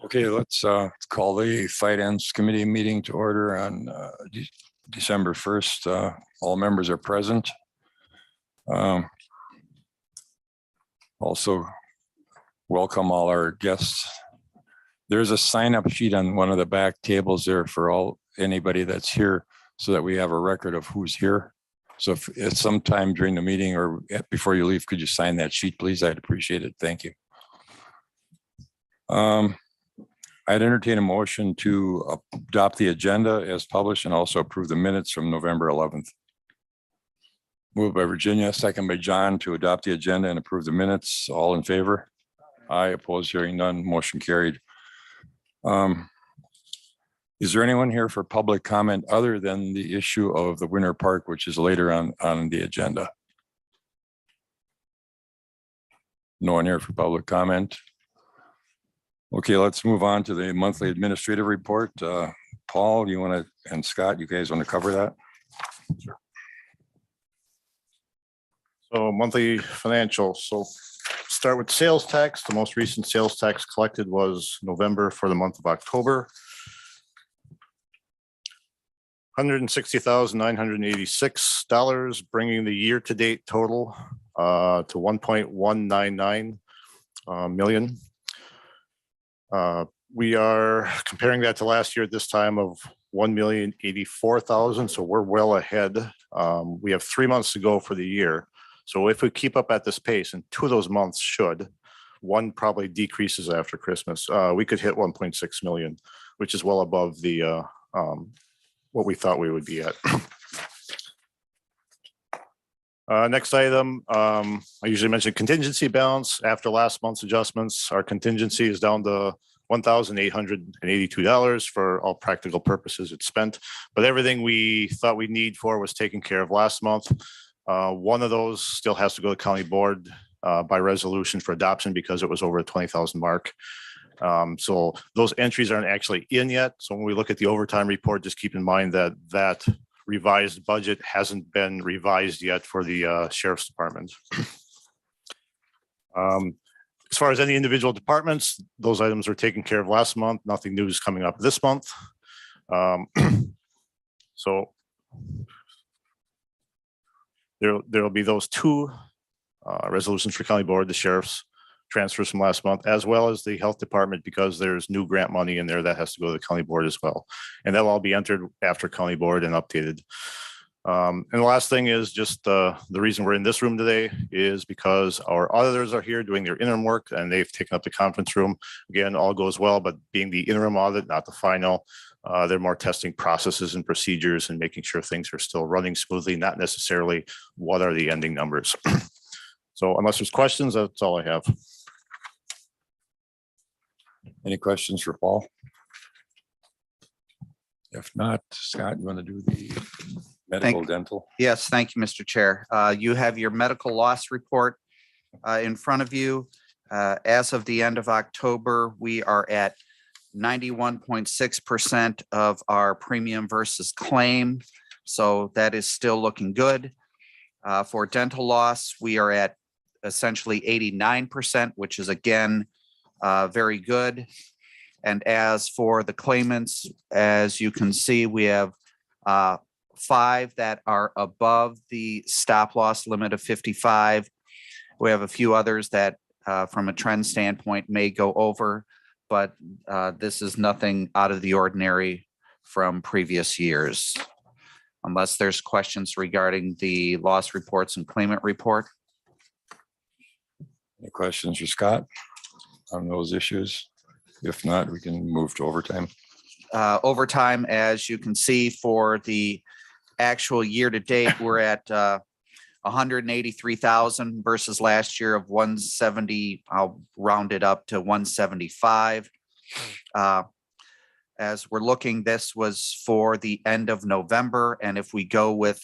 Okay, let's call the Finance Committee meeting to order on December 1st. All members are present. Also, welcome all our guests. There's a sign-up sheet on one of the back tables there for anybody that's here, so that we have a record of who's here. So if at some time during the meeting or before you leave, could you sign that sheet, please? I'd appreciate it. Thank you. I'd entertain a motion to adopt the agenda as published and also approve the minutes from November 11th. Moved by Virginia, second by John, to adopt the agenda and approve the minutes. All in favor? Aye. Opposed? Hearing none. Motion carried. Is there anyone here for public comment other than the issue of the Winter Park, which is later on the agenda? No one here for public comment. Okay, let's move on to the monthly administrative report. Paul, you want to, and Scott, you guys want to cover that? Sure. So monthly financials. So start with sales tax. The most recent sales tax collected was November for the month of October. $160,986, bringing the year-to-date total to 1.199 million. We are comparing that to last year at this time of 1,084,000. So we're well ahead. We have 3 months to go for the year. So if we keep up at this pace, and 2 of those months should, one probably decreases after Christmas, we could hit 1.6 million, which is well above the what we thought we would be at. Next item, I usually mention contingency balance. After last month's adjustments, our contingency is down to $1,882 for all practical purposes. It's spent, but everything we thought we need for was taken care of last month. One of those still has to go to county board by resolution for adoption because it was over a 20,000 mark. So those entries aren't actually in yet. So when we look at the overtime report, just keep in mind that that revised budget hasn't been revised yet for the sheriff's department. As far as any individual departments, those items were taken care of last month. Nothing new is coming up this month. So there will be those 2 resolutions for county board, the sheriff's transfers from last month, as well as the health department, because there's new grant money in there that has to go to the county board as well. And that'll all be entered after county board and updated. And the last thing is just the reason we're in this room today is because our auditors are here doing their interim work and they've taken up the conference room. Again, all goes well, but being the interim audit, not the final, they're more testing processes and procedures and making sure things are still running smoothly, not necessarily what are the ending numbers. So unless there's questions, that's all I have. Any questions for Paul? If not, Scott, you want to do the medical dental? Yes, thank you, Mr. Chair. You have your medical loss report in front of you. As of the end of October, we are at 91.6% of our premium versus claim. So that is still looking good. For dental loss, we are at essentially 89%, which is again very good. And as for the claimants, as you can see, we have 5 that are above the stop loss limit of 55. We have a few others that from a trend standpoint may go over, but this is nothing out of the ordinary from previous years. Unless there's questions regarding the loss reports and claimant report. Any questions for Scott on those issues? If not, we can move to overtime. Overtime, as you can see, for the actual year to date, we're at 183,000 versus last year of 170. I'll round it up to 175. As we're looking, this was for the end of November, and if we go with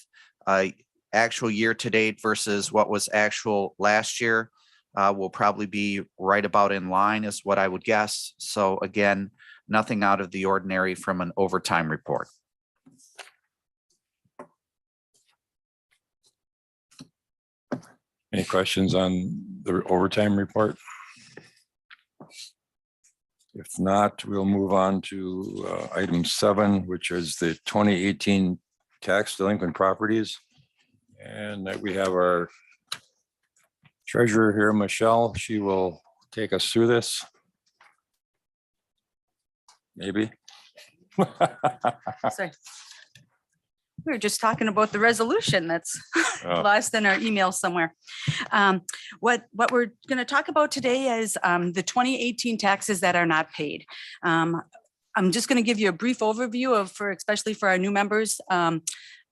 actual year to date versus what was actual last year, will probably be right about in line is what I would guess. So again, nothing out of the ordinary from an overtime report. Any questions on the overtime report? If not, we'll move on to item 7, which is the 2018 tax delinquent properties. And we have our treasurer here, Michelle. She will take us through this. Maybe. Sorry. We were just talking about the resolution that's Oh. lost in our email somewhere. What we're going to talk about today is the 2018 taxes that are not paid. I'm just going to give you a brief overview of, especially for our new members on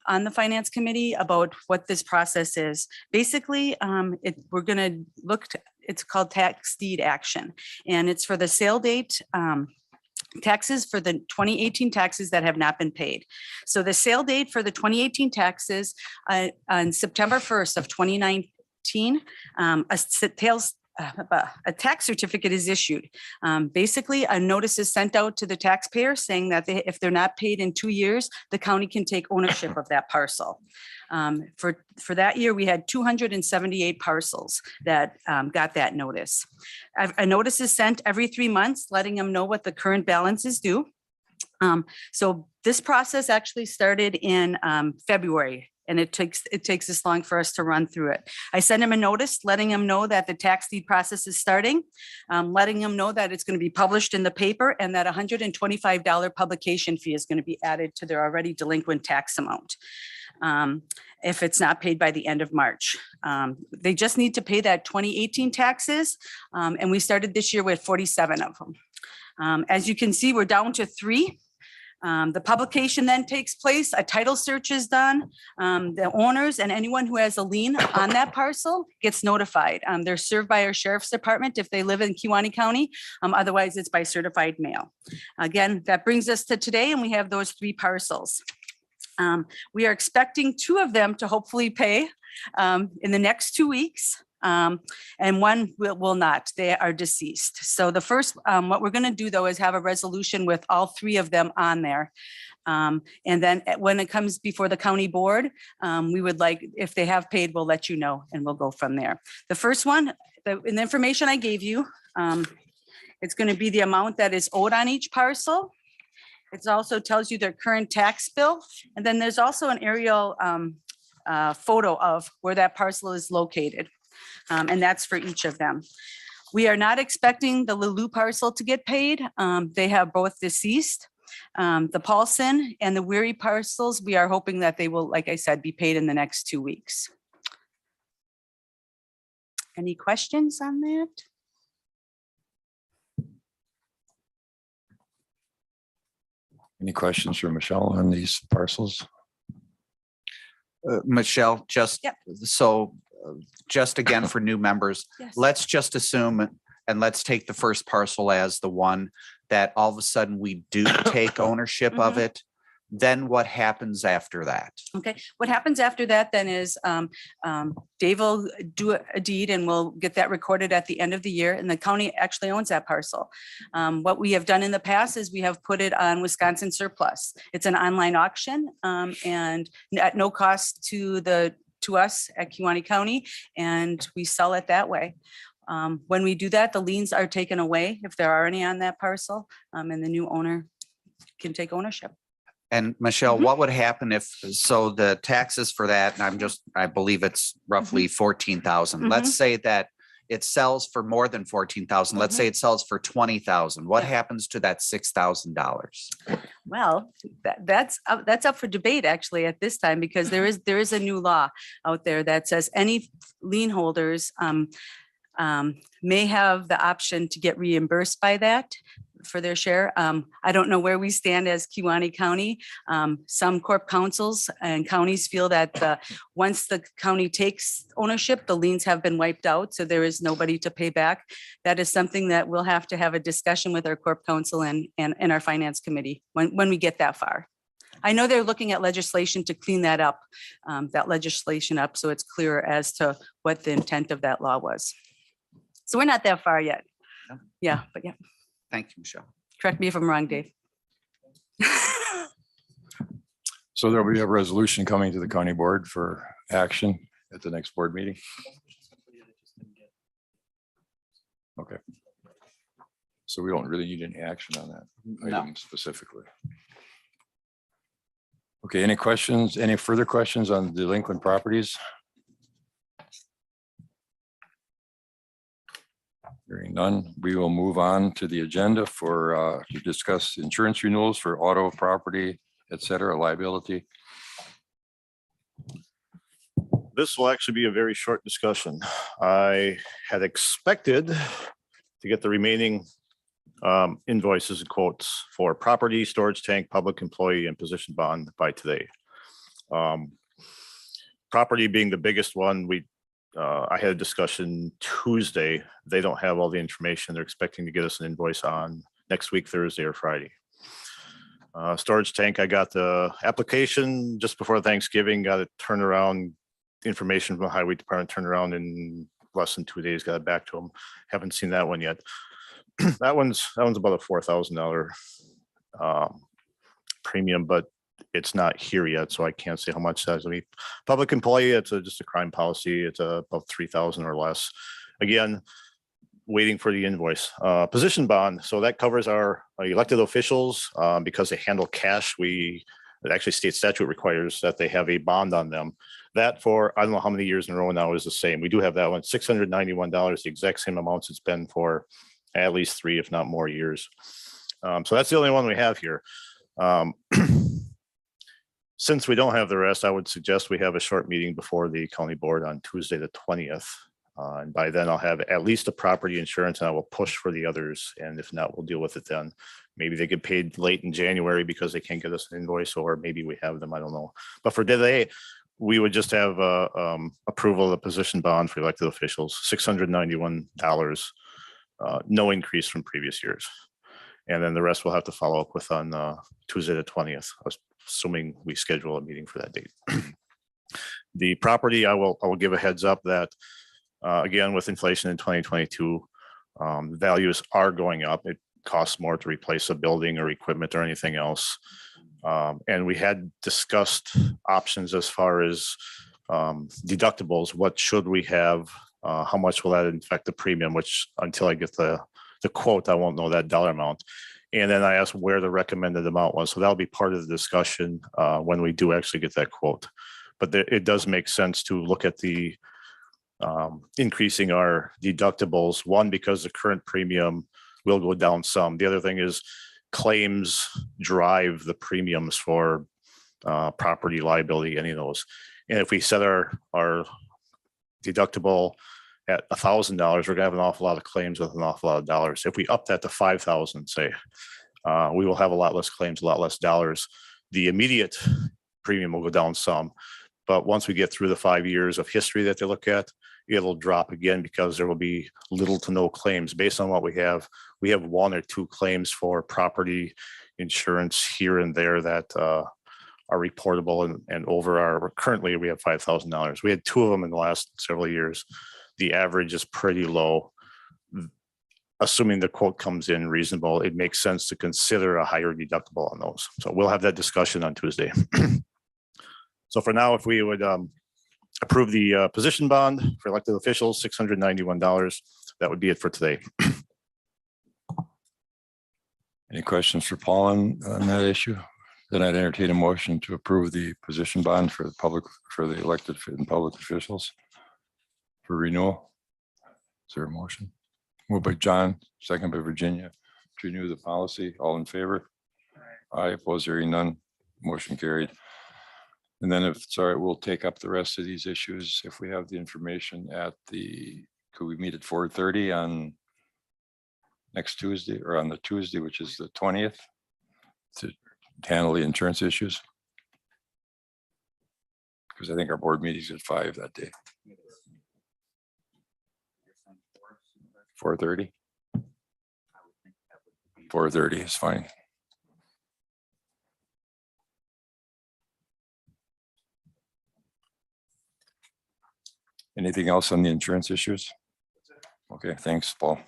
the Finance Committee, about what this process is. Basically, we're going to it's called tax deed action, and it's for the sale date taxes for the 2018 taxes that have not been paid. So the sale date for the 2018 taxes on September 1st of 2019, a tax certificate is issued. Basically, a notice is sent out to the taxpayer saying that if they're not paid in 2 years, the county can take ownership of that parcel. For that year, we had 278 parcels that got that notice. A notice is sent every 3 months, letting them know what the current balance is due. So this process actually started in February. And it takes this long for us to run through it. I send him a notice letting him know that the tax deed process is starting, letting him know that it's going to be published in the paper and that $125 publication fee is going to be added to their already delinquent tax amount if it's not paid by the end of March. They just need to pay that 2018 taxes, and we started this year with 47 of them. As you can see, we're down to 3. The publication then takes place, a title search is done, the owners and anyone who has a lien on that parcel gets notified. They're served by our sheriff's department if they live in Kewaunee County, otherwise it's by certified mail. Again, that brings us to today, and we have those 3 parcels. We are expecting 2 of them to hopefully pay in the next 2 weeks. And one will not. They are deceased. So the first, what we're going to do though is have a resolution with all 3 of them on there. And then when it comes before the county board, we would like, if they have paid, we'll let you know and we'll go from there. The first one, in the information I gave you, it's going to be the amount that is owed on each parcel. It also tells you their current tax bill. And then there's also an aerial photo of where that parcel is located. And that's for each of them. We are not expecting the Lulu parcel to get paid. They have both deceased. The Paulson and the Weary parcels, we are hoping that they will, like I said, be paid in the next 2 weeks. Any questions on that? Any questions for Michelle on these parcels? Michelle, just Yep. so just again for new members, Yes. let's just assume and let's take the first parcel as the one that all of a sudden we do take ownership of it. Then what happens after that? Okay, what happens after that then is Dave will do a deed and we'll get that recorded at the end of the year, and the county actually owns that parcel. What we have done in the past is we have put it on Wisconsin Surplus. It's an online auction and at no cost to us at Kewaunee County, and we sell it that way. When we do that, the liens are taken away if there are any on that parcel, and the new owner can take ownership. And Michelle, what would happen if, so the taxes for that, and I believe it's roughly 14,000. Let's say that it sells for more than 14,000. Let's say it sells for 20,000. What happens to that $6,000? Well, that's up for debate actually at this time, because there is a new law out there that says any lien holders may have the option to get reimbursed by that for their share. I don't know where we stand as Kewaunee County. Some corp councils and counties feel that once the county takes ownership, the liens have been wiped out, so there is nobody to pay back. That is something that we'll have to have a discussion with our corp council and our finance committee when we get that far. I know they're looking at legislation to clean that up, so it's clearer as to what the intent of that law was. So we're not that far yet. No. Yeah, but yeah. Thank you, Michelle. Correct me if I'm wrong, Dave. So there'll be a resolution coming to the county board for action at the next board meeting. Okay. So we don't really need any action on that No. item specifically. Okay, any questions, any further questions on delinquent properties? Hearing none, we will move on to the agenda for to discuss insurance renewals for auto, property, et cetera, liability. This will actually be a very short discussion. I had expected to get the remaining invoices and quotes for property, storage tank, public employee, and position bond by today. Property being the biggest one, I had a discussion Tuesday. They don't have all the information. They're expecting to get us an invoice on next week, Thursday or Friday. Storage tank, I got the application just before Thanksgiving, got it turned around, information from the highway department turned around in less than 2 days, got it back to them. Haven't seen that one yet. That one's about a $4,000 premium, but it's not here yet, so I can't say how much that's gonna be. Public employee, it's just a crime policy. It's about 3,000 or less. Again, waiting for the invoice. Position bond, so that covers our elected officials because they handle cash. It actually state statute requires that they have a bond on them. That for, I don't know how many years in a row now is the same. We do have that one, $691, the exact same amounts it's been for at least 3, if not more years. So that's the only one we have here. Since we don't have the rest, I would suggest we have a short meeting before the county board on Tuesday, the 20th. And by then I'll have at least a property insurance and I will push for the others. And if not, we'll deal with it then. Maybe they get paid late in January because they can't get us an invoice, or maybe we have them, I don't know. But for today, we would just have approval of the position bond for elected officials, $691, no increase from previous years. And then the rest we'll have to follow up with on Tuesday, the 20th, assuming we schedule a meeting for that date. The property, I will give a heads up that again, with inflation in 2022, values are going up. It costs more to replace a building or equipment or anything else. And we had discussed options as far as deductibles. What should we have? How much will that affect the premium? Which until I get the quote, I won't know that dollar amount. And then I asked where the recommended amount was. So that'll be part of the discussion when we do actually get that quote. But it does make sense to look at the increasing our deductibles. One, because the current premium will go down some. The other thing is claims drive the premiums for property, liability, any of those. And if we set our deductible at $1,000, we're gonna have an awful lot of claims with an awful lot of dollars. If we up that to 5,000, say, we will have a lot less claims, a lot less dollars. The immediate premium will go down some, but once we get through the 5 years of history that they look at, it'll drop again because there will be little to no claims based on what we have. We have 1 or 2 claims for property insurance here and there that are reportable and over our, currently we have $5,000. We had 2 of them in the last several years. The average is pretty low. Assuming the quote comes in reasonable, it makes sense to consider a higher deductible on those. So we'll have that discussion on Tuesday. So for now, if we would approve the position bond for elected officials, $691, that would be it for today. Any questions for Paul on that issue? Then I'd entertain a motion to approve the position bond for the public, for the elected and public officials for renewal. Is there a motion? Moved by John, second by Virginia, to renew the policy. All in favor? Aye, opposed, hearing none. Motion carried. And then if it's all right, we'll take up the rest of these issues if we have the information at could we meet at 4:30 on next Tuesday, or on the Tuesday, which is the 20th, to handle the insurance issues? Because I think our board meeting's at 5 that day. 4:30? 4:30 is fine. Anything else on the insurance issues? Okay, thanks, Paul.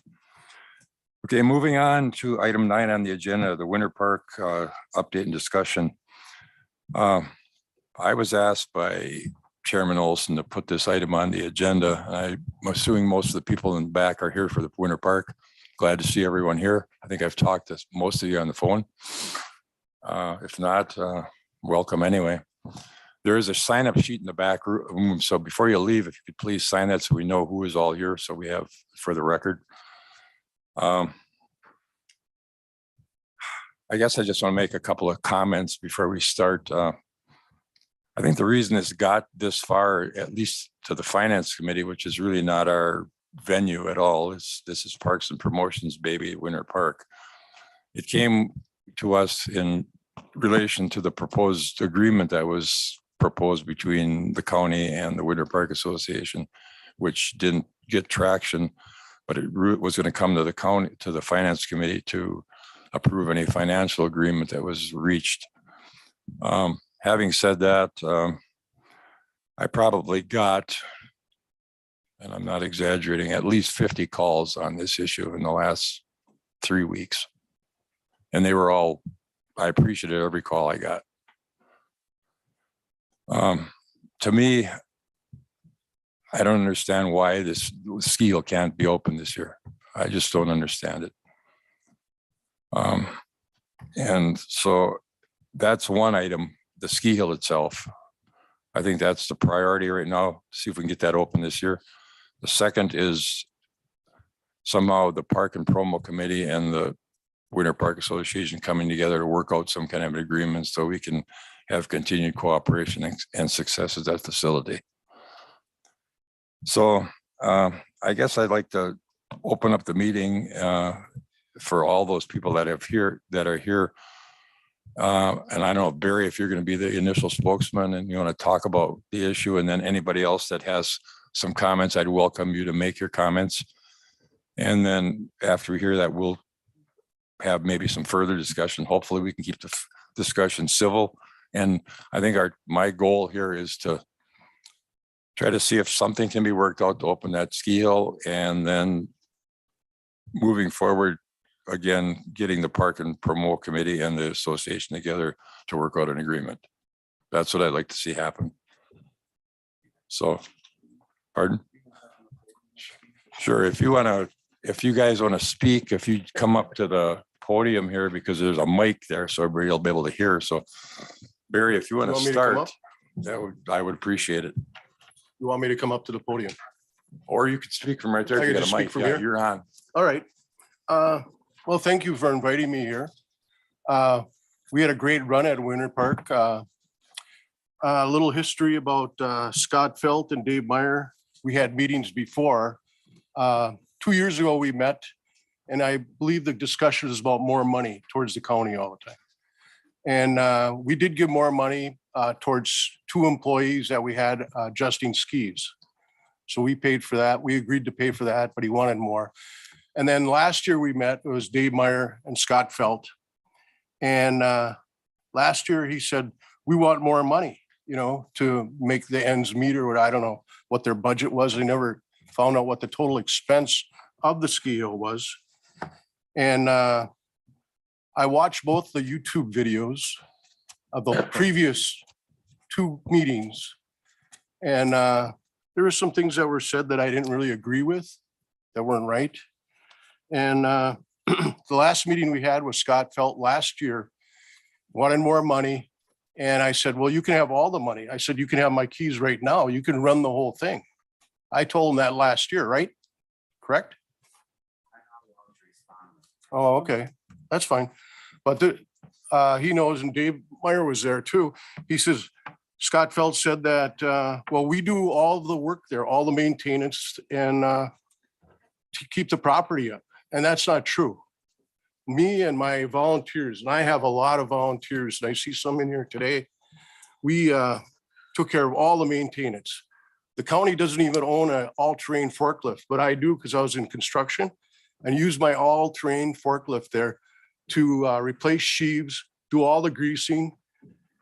Okay, moving on to item 9 on the agenda, the Winter Park update and discussion. I was asked by Chairman Olson to put this item on the agenda. I'm assuming most of the people in the back are here for the Winter Park. Glad to see everyone here. I think I've talked to most of you on the phone. If not, welcome anyway. There is a sign up sheet in the back room. So before you leave, if you could please sign that so we know who is all here. So we have for the record. I guess I just want to make a couple of comments before we start. I think the reason it's got this far, at least to the Finance Committee, which is really not our venue at all, is this is Parks and Promotions baby at Winter Park. It came to us in relation to the proposed agreement that was proposed between the county and the Winter Park Association, which didn't get traction, but it was going to come to the county, to the Finance Committee to approve any financial agreement that was reached. Having said that, I probably got, and I'm not exaggerating, at least 50 calls on this issue in the last 3 weeks. And they were all, I appreciated every call I got. To me, I don't understand why this ski hill can't be open this year. I just don't understand it. And so that's one item, the ski hill itself. I think that's the priority right now. See if we can get that open this year. The second is somehow the Park and Promo Committee and the Winter Park Association coming together to work out some kind of an agreement so we can have continued cooperation and success at that facility. So I guess I'd like to open up the meeting for all those people that are here. And I don't know, Barry, if you're going to be the initial spokesman and you want to talk about the issue, and then anybody else that has some comments, I'd welcome you to make your comments. And then after we hear that, we'll have maybe some further discussion. Hopefully we can keep the discussion civil. And I think my goal here is to try to see if something can be worked out to open that ski hill, and then moving forward, again, getting the Park and Promote Committee and the association together to work out an agreement. That's what I'd like to see happen. So, pardon? Sure, if you guys want to speak, if you come up to the podium here, because there's a mic there, so everybody will be able to hear. So Barry, if you want to start, I would appreciate it. You want me to come up to the podium? Or you could speak from right there. I If you can got just a speak mic, from yeah, here? you're on. All right. Well, thank you for inviting me here. We had a great run at Winter Park. A little history about Scott Felt and Dave Meyer. We had meetings before. 2 years ago, we met, and I believe the discussion is about more money towards the county all the time. And we did give more money towards 2 employees that we had adjusting skis. So we paid for that. We agreed to pay for that, but he wanted more. And then last year we met, it was Dave Meyer and Scott Felt. And last year he said, we want more money, to make the ends meet, or I don't know what their budget was. They never found out what the total expense of the ski hill was. And I watched both the YouTube videos of the previous 2 meetings. And there were some things that were said that I didn't really agree with, that weren't right. And the last meeting we had with Scott Felt last year, wanted more money. And I said, well, you can have all the money. I said, you can have my keys right now. You can run the whole thing. I told him that last year, right? Correct? Oh, okay. That's fine. But he knows, and Dave Meyer was there too. He says, Scott Felt said that, well, we do all the work there, all the maintenance, and to keep the property up. And that's not true. Me and my volunteers, and I have a lot of volunteers, and I see some in here today, we took care of all the maintenance. The county doesn't even own an all-terrain forklift, but I do because I was in construction and use my all-terrain forklift there to replace sheaves, do all the greasing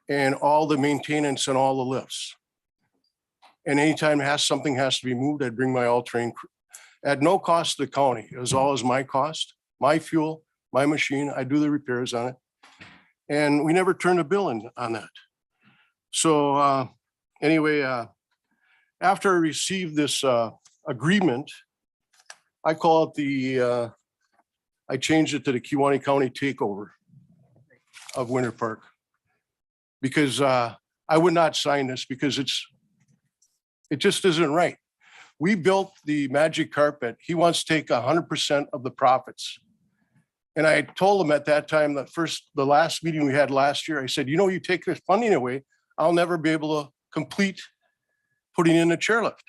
and all the maintenance and all the lifts. And anytime something has to be moved, I'd bring my all-terrain at no cost to the county. It was always my cost, my fuel, my machine. I do the repairs on it. And we never turned a bill in on that. So anyway, after I received this agreement, I call it the, I changed it to the Kewaunee County takeover of Winter Park. Because I would not sign this because it just isn't right. We built the magic carpet. He wants to take 100% of the profits. And I told him at that time, the last meeting we had last year, I said, you know, you take this funding away, I'll never be able to complete putting in a chairlift.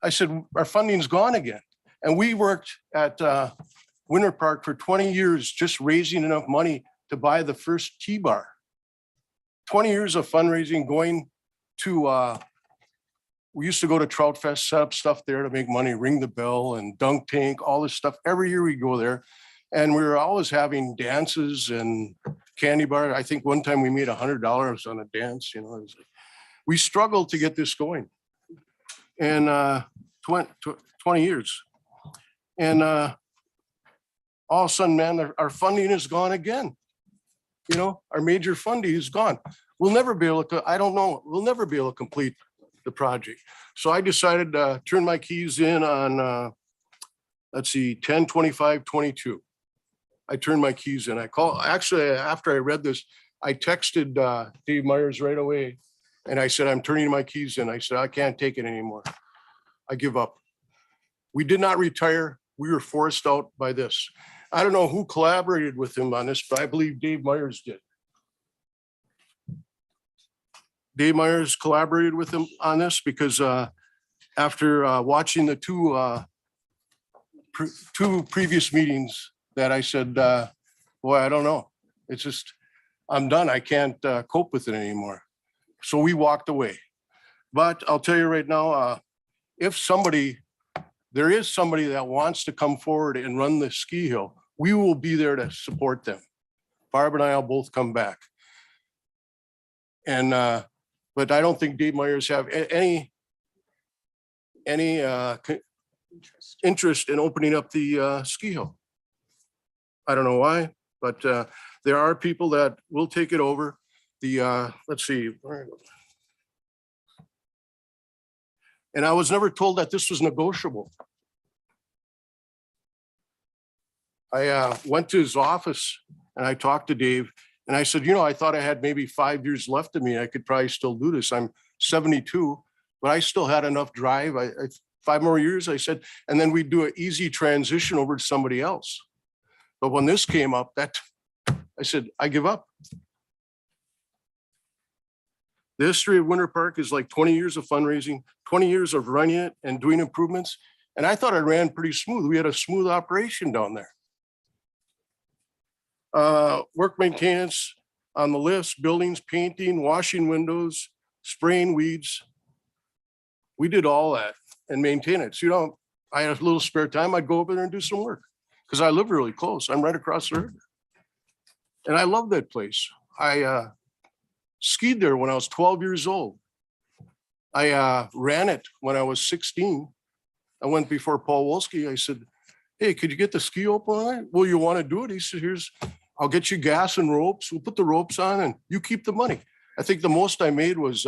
I said, our funding's gone again. And we worked at Winter Park for 20 years, just raising enough money to buy the first T-bar. 20 years of fundraising, going to, we used to go to Trout Fest, set up stuff there to make money, ring the bell and dunk tank, all this stuff. Every year we go there. And we were always having dances and candy bar. I think one time we made $100 on a dance, you know. We struggled to get this going. And 20 years. And all of a sudden, man, our funding is gone again. You know, our major funding is gone. We'll never be able to, I don't know, we'll never be able to complete the project. So I decided to turn my keys in on, let's see, 10/25/22. I turned my keys in. Actually, after I read this, I texted Dave Myers right away. And I said, I'm turning my keys in. I said, I can't take it anymore. I give up. We did not retire. We were forced out by this. I don't know who collaborated with him on this, but I believe Dave Myers did. Dave Myers collaborated with him on this because after watching the two previous meetings that I said, boy, I don't know. It's just, I'm done. I can't cope with it anymore. So we walked away. But I'll tell you right now, if there is somebody that wants to come forward and run the ski hill, we will be there to support them. Barb and I will both come back. And, but I don't think Dave Myers have any interest in opening up the ski hill. I don't know why, but there are people that will take it over. Let's see. And I was never told that this was negotiable. I went to his office and I talked to Dave and I said, you know, I thought I had maybe 5 years left of me. I could probably still do this. I'm 72, but I still had enough drive. 5 more years, I said, and then we'd do an easy transition over to somebody else. But when this came up, I said, I give up. The history of Winter Park is like 20 years of fundraising, 20 years of running it and doing improvements. And I thought I ran pretty smooth. We had a smooth operation down there. Work maintenance on the lifts, buildings, painting, washing windows, spraying weeds. We did all that and maintain it. So, you know, I had a little spare time. I'd go over there and do some work because I live really close. I'm right across the river. And I love that place. I skied there when I was 12 years old. I ran it when I was 16. I went before Paul Wolski. I said, hey, could you get the ski open? Well, you want to do it? He said, I'll get you gas and ropes. We'll put the ropes on and you keep the money. I think the most I made was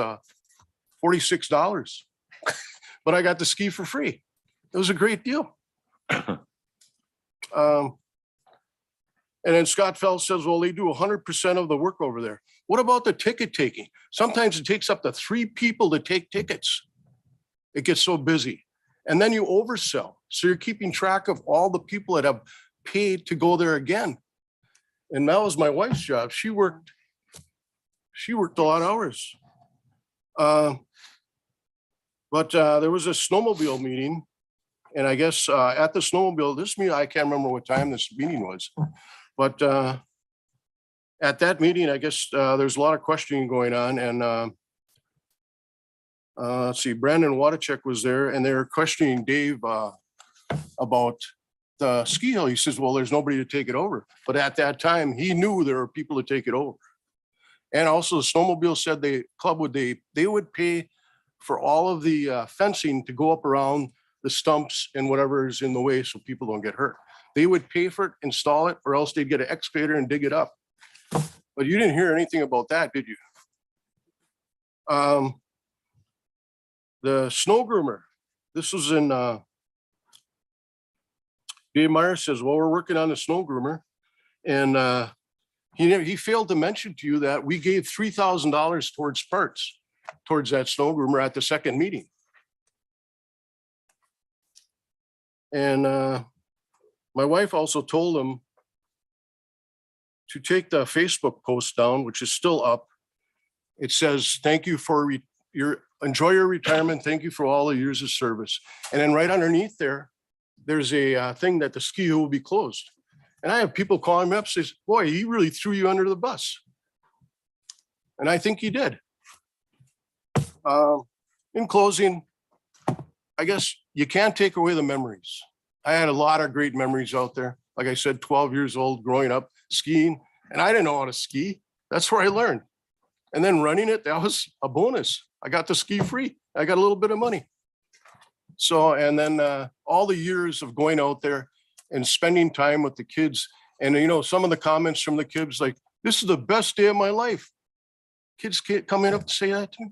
$46, but I got the ski for free. It was a great deal. And then Scott Feld says, well, they do 100% of the work over there. What about the ticket taking? Sometimes it takes up to 3 people to take tickets. It gets so busy. And then you oversell. So you're keeping track of all the people that have paid to go there again. And that was my wife's job. She worked a lot of hours. But there was a snowmobile meeting. And I guess at the snowmobile, this meeting, I can't remember what time this meeting was. But at that meeting, I guess there's a lot of questioning going on. And let's see, Brandon Wadachek was there and they were questioning Dave about the ski hill. He says, well, there's nobody to take it over. But at that time, he knew there were people to take it over. And also the snowmobile said they would pay for all of the fencing to go up around the stumps and whatever is in the way so people don't get hurt. They would pay for it, install it, or else they'd get an excavator and dig it up. But you didn't hear anything about that, did you? The snow groomer, this was in, Dave Meyer says, well, we're working on the snow groomer. And he failed to mention to you that we gave $3,000 towards parts, towards that snow groomer at the second meeting. And my wife also told him to take the Facebook post down, which is still up. It says, thank you for enjoy your retirement. Thank you for all the years of service. And then right underneath there, there's a thing that the ski hill will be closed. And I have people calling me up, says, boy, he really threw you under the bus. And I think he did. In closing, I guess you can't take away the memories. I had a lot of great memories out there. Like I said, 12 years old, growing up, skiing, and I didn't know how to ski. That's where I learned. And then running it, that was a bonus. I got to ski free. I got a little bit of money. So, and then all the years of going out there and spending time with the kids. And, you know, some of the comments from the kids, like, this is the best day of my life. Kids coming up to say that to me.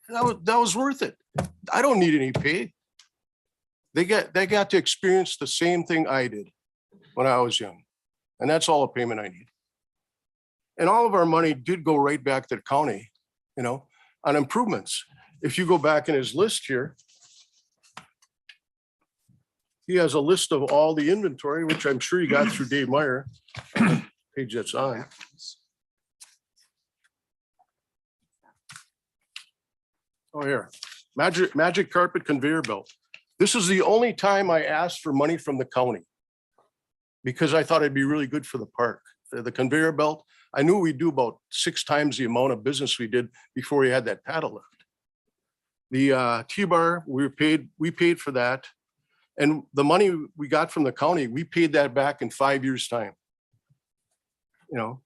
That was worth it. I don't need any pay. They got to experience the same thing I did when I was young. And that's all the payment I need. And all of our money did go right back to the county, you know, on improvements. If you go back in his list here, he has a list of all the inventory, which I'm sure you got through Dave Meyer, page that's on. Oh, here, magic carpet conveyor belt. This is the only time I asked for money from the county because I thought it'd be really good for the park. The conveyor belt, I knew we'd do about 6 times the amount of business we did before we had that paddle lift. The T-bar, we paid for that. And the money we got from the county, we paid that back in 5 years' time. You know,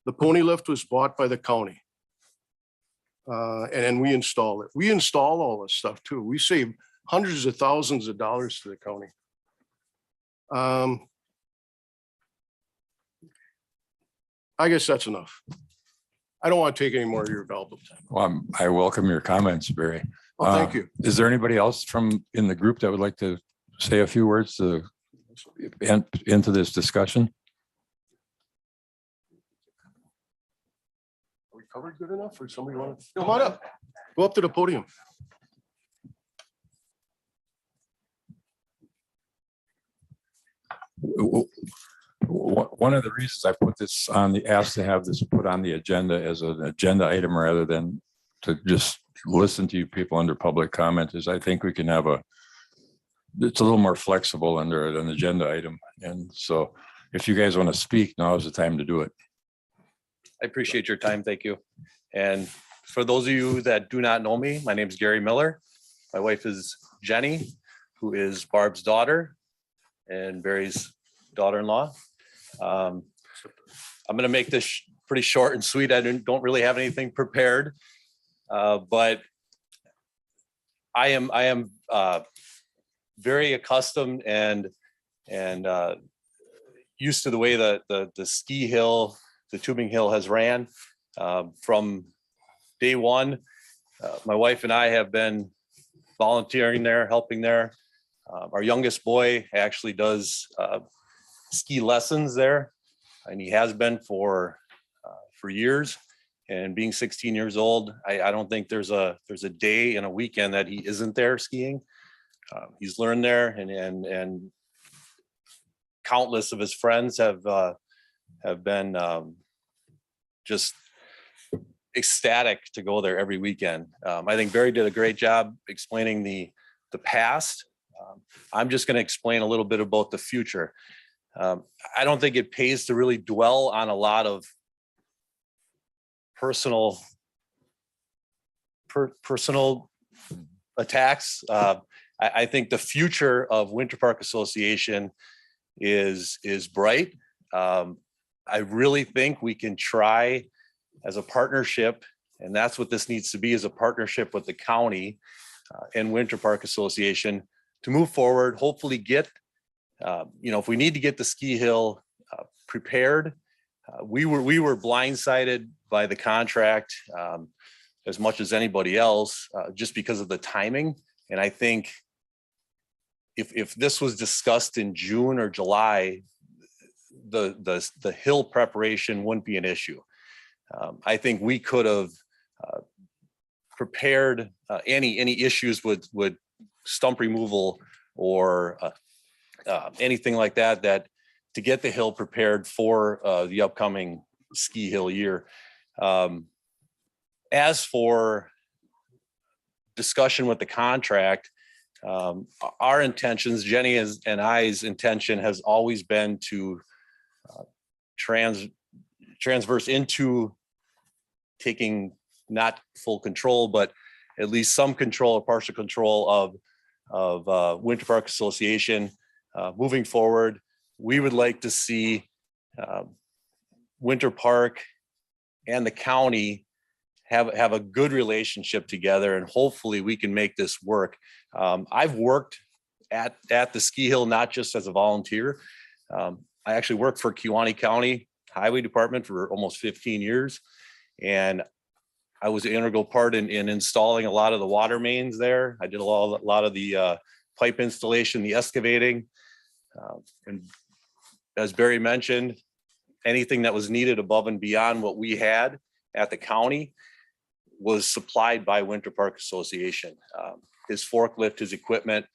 the pony lift was bought by the county. And then we install it. We install all this stuff too. We save hundreds of thousands of dollars to the county. I guess that's enough. I don't want to take any more of your valuable time. Well, I welcome your comments, Barry. Well, thank you. Is there anybody else in the group that would like to say a few words into this discussion? Are we covered good enough or somebody want to come on up? Go up to the podium. One of the reasons I put this on asked to have this put on the agenda as an agenda item rather than to just listen to you people under public comment is I think we can have it's a little more flexible under an agenda item. And so if you guys want to speak, now is the time to do it. I appreciate your time. Thank you. And for those of you that do not know me, my name is Gary Miller. My wife is Jenny, who is Barb's daughter and Barry's daughter-in-law. I'm going to make this pretty short and sweet. I don't really have anything prepared, but I am very accustomed and used to the way that the ski hill, the tubing hill has ran from day one. My wife and I have been volunteering there, helping there. Our youngest boy actually does ski lessons there, and he has been for years. And being 16 years old, I don't think there's a day in a weekend that he isn't there skiing. He's learned there, and countless of his friends have been just ecstatic to go there every weekend. I think Barry did a great job explaining the past. I'm just going to explain a little bit about the future. I don't think it pays to really dwell on a lot of personal attacks. I think the future of Winter Park Association is bright. I really think we can try as a partnership, and that's what this needs to be, is a partnership with the county and Winter Park Association to move forward, hopefully get, if we need to get the ski hill prepared. We were blindsided by the contract. as much as anybody else, just because of the timing. And I think if this was discussed in June or July, the hill preparation wouldn't be an issue. I think we could have prepared any issues with stump removal or anything like that to get the hill prepared for the upcoming ski hill year. As for discussion with the contract, our intentions, Jenny and I's intention has always been to transverse into taking not full control, but at least some control or partial control of Winter Park Association. Moving forward, we would like to see Winter Park and the county have a good relationship together, and hopefully we can make this work. I've worked at the ski hill, not just as a volunteer. I actually worked for Kewaunee County Highway Department for almost 15 years. And I was an integral part in installing a lot of the water mains there. I did a lot of the pipe installation, the excavating. And as Barry mentioned, anything that was needed above and beyond what we had at the county was supplied by Winter Park Association. His forklift, his equipment,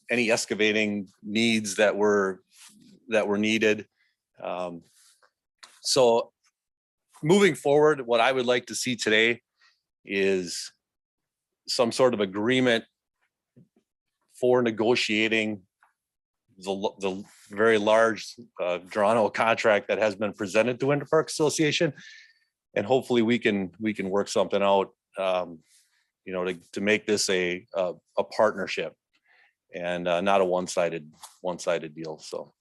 any excavating needs that were needed. So moving forward, what I would like to see today is some sort of agreement for negotiating the very large drawn out contract that has been presented to Winter Park Association. And hopefully we can work something out, to make this a partnership and not a one-sided deal. So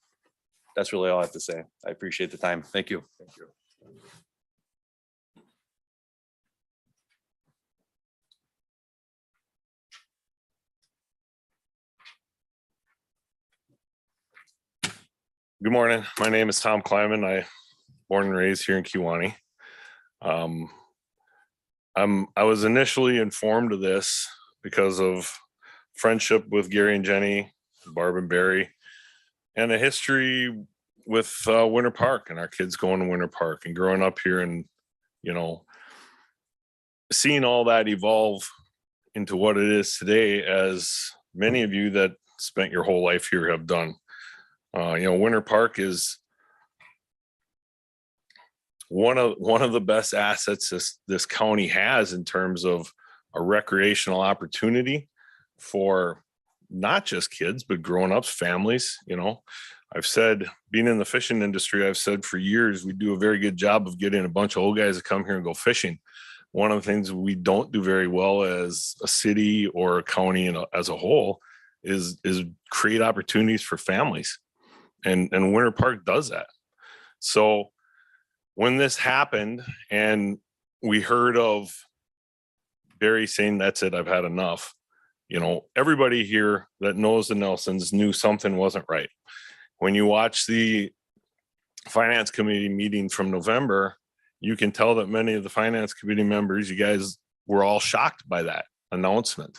that's really all I have to say. I appreciate the time. Thank you. Thank you. Good morning. My name is Tom Kleiman. I born and raised here in Kewaunee. I was initially informed of this because of friendship with Gary and Jenny, Barb and Barry, and a history with Winter Park and our kids going to Winter Park and growing up here and, seeing all that evolve into what it is today, as many of you that spent your whole life here have done. Winter Park is one of the best assets this county has in terms of a recreational opportunity for not just kids, but grown-ups, families. I've said, being in the fishing industry, I've said for years, we do a very good job of getting a bunch of old guys to come here and go fishing. One of the things we don't do very well as a city or a county as a whole is create opportunities for families. And Winter Park does that. So when this happened and we heard of Barry saying, "That's it, I've had enough," everybody here that knows the Nelsons knew something wasn't right. When you watch the finance committee meeting from November, you can tell that many of the finance committee members, you guys were all shocked by that announcement.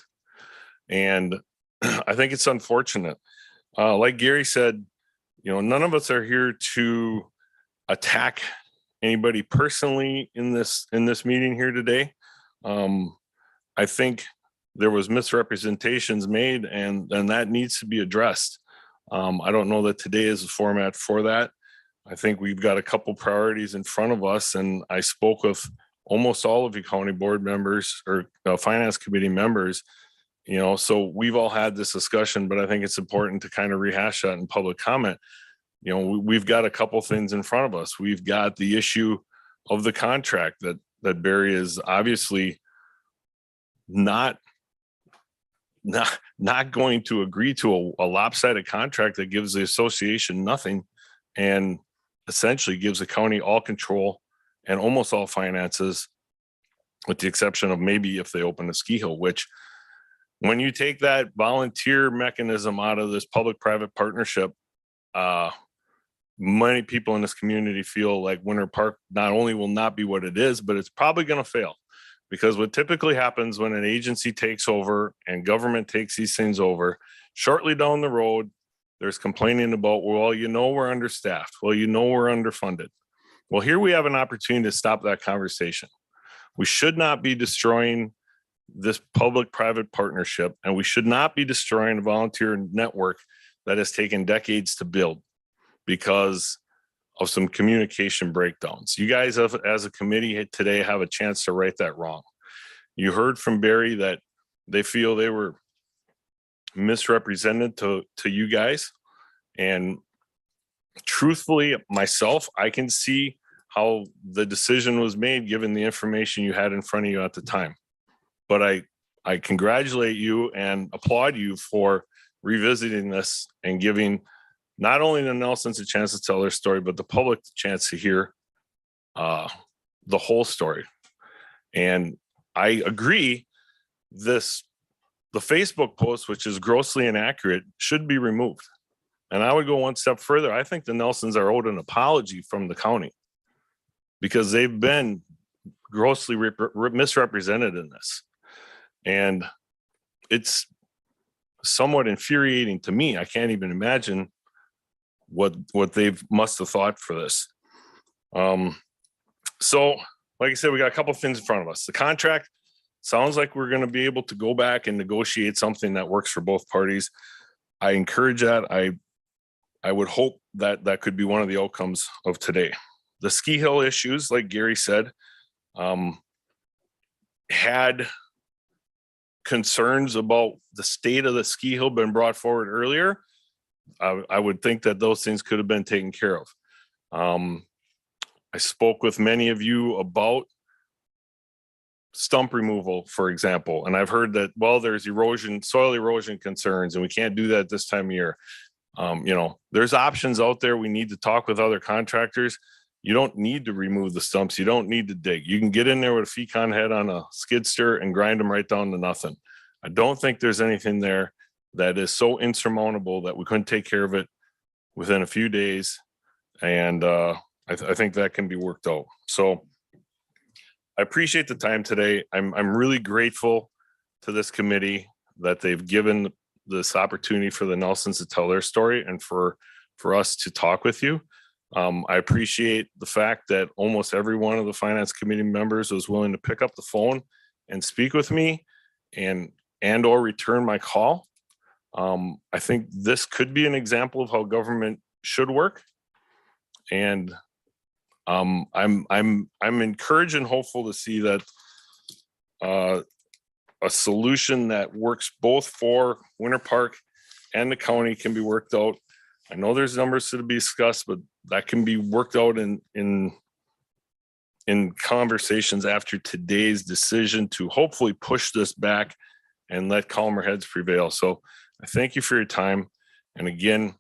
And I think it's unfortunate. Like Gary said, none of us are here to attack anybody personally in this meeting here today. I think there was misrepresentations made, and that needs to be addressed. I don't know that today is the format for that. I think we've got a couple priorities in front of us, and I spoke with almost all of you county board members or finance committee members, so we've all had this discussion, but I think it's important to kind of rehash that in public comment. We've got a couple things in front of us. We've got the issue of the contract that Barry is obviously not going to agree to a lopsided contract that gives the association nothing and essentially gives the county all control and almost all finances, with the exception of maybe if they open a ski hill, which when you take that volunteer mechanism out of this public-private partnership, many people in this community feel like Winter Park not only will not be what it is, but it's probably going to fail. Because what typically happens when an agency takes over and government takes these things over, shortly down the road, there's complaining about, well, you know, we're understaffed. Well, you know, we're underfunded. Well, here we have an opportunity to stop that conversation. We should not be destroying this public-private partnership, and we should not be destroying a volunteer network that has taken decades to build because of some communication breakdowns. You guys have, as a committee today, have a chance to right that wrong. You heard from Barry that they feel they were misrepresented to you guys. And truthfully, myself, I can see how the decision was made given the information you had in front of you at the time. But I congratulate you and applaud you for revisiting this and giving not only the Nelsons a chance to tell their story, but the public the chance to hear the whole story. And I agree, the Facebook post, which is grossly inaccurate, should be removed. And I would go one step further. I think the Nelsons are owed an apology from the county because they've been grossly misrepresented in this. And it's somewhat infuriating to me. I can't even imagine what they must have thought for this. So, like I said, we got a couple of things in front of us. The contract sounds like we're going to be able to go back and negotiate something that works for both parties. I encourage that. I would hope that that could be one of the outcomes of today. The ski hill issues, like Gary said, had concerns about the state of the ski hill been brought forward earlier, I would think that those things could have been taken care of. I spoke with many of you about stump removal, for example, and I've heard that, well, there's soil erosion concerns, and we can't do that this time of year. You know, there's options out there. We need to talk with other contractors. You don't need to remove the stumps. You don't need to dig. You can get in there with a Fecon head on a skid steer and grind them right down to nothing. I don't think there's anything there that is so insurmountable that we couldn't take care of it within a few days. And I think that can be worked out. So I appreciate the time today. I'm really grateful to this committee that they've given this opportunity for the Nelsons to tell their story and for us to talk with you. I appreciate the fact that almost every one of the finance committee members was willing to pick up the phone and speak with me and or return my call. I think this could be an example of how government should work. And I'm encouraged and hopeful to see that a solution that works both for Winter Park and the county can be worked out. I know there's numbers to be discussed, but that can be worked out in conversations after today's decision to hopefully push this back and let calmer heads prevail. So I thank you for your time. And again,